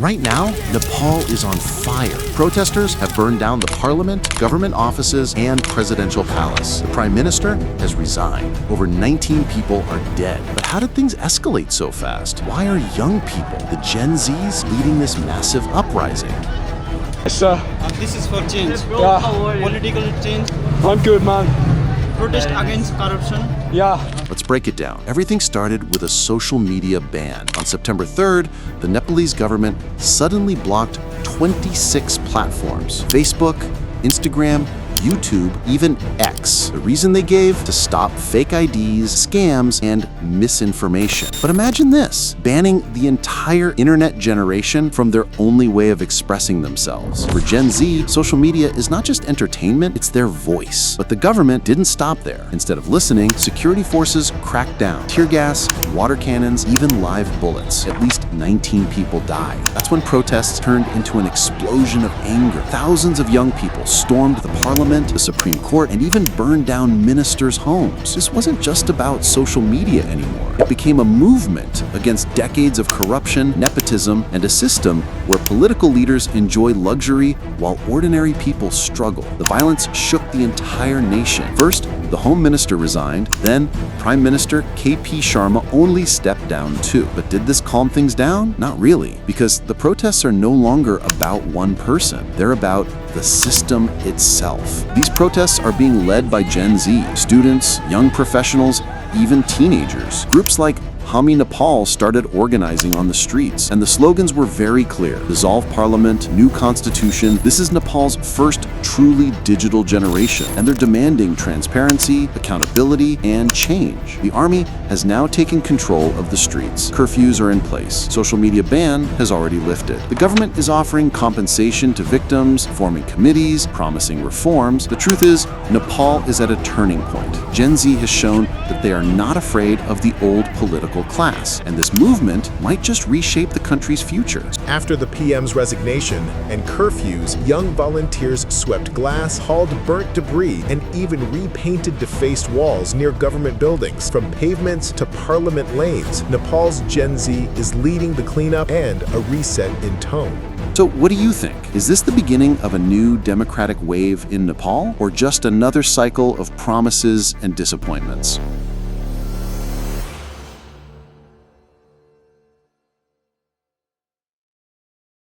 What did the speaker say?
Right now, Nepal is on fire. Protesters have burned down the parliament, government offices, and presidential palace. The prime minister has resigned. Over 19 people are dead. But how did things escalate so fast? Why are young people, the Gen Zs, leading this massive uprising? Yes, sir. This is for change. Yeah. Political change. I'm good, man. Protest against corruption. Yeah. Let's break it down. Everything started with a social media ban. On September 3rd, the Nepalese government suddenly blocked 26 platforms: Facebook, Instagram, YouTube, even X. The reason they gave? To stop fake IDs, scams, and misinformation. But imagine this, banning the entire internet generation from their only way of expressing themselves. For Gen Z, social media is not just entertainment, it's their voice. But the government didn't stop there. Instead of listening, security forces cracked down. Tear gas, water cannons, even live bullets. At least 19 people died. That's when protests turned into an explosion of anger. Thousands of young people stormed the parliament, the Supreme Court, and even burned down ministers' homes. This wasn't just about social media anymore. It became a movement against decades of corruption, nepotism, and a system where political leaders enjoy luxury while ordinary people struggle. The violence shook the entire nation. First, the Home Minister resigned, then Prime Minister KP Sharma only stepped down too. But did this calm things down? Not really, because the protests are no longer about one person. They're about the system itself. These protests are being led by Gen Z, students, young professionals, even teenagers. Groups like Hami Nepal started organizing on the streets, and the slogans were very clear: dissolve parliament, new constitution. This is Nepal's first truly digital generation, and they're demanding transparency, accountability, and change. The army has now taken control of the streets. Curfews are in place. Social media ban has already lifted. The government is offering compensation to victims, forming committees, promising reforms. The truth is, Nepal is at a turning point. Gen Z has shown that they are not afraid of the old political class, and this movement might just reshape the country's future. After the PM's resignation and curfews, young volunteers swept glass, hauled burnt debris, and even repainted defaced walls near government buildings. From pavements to parliament lanes, Nepal's Gen Z is leading the cleanup and a reset in tone. So what do you think? Is this the beginning of a new democratic wave in Nepal, or just another cycle of promises and disappointments?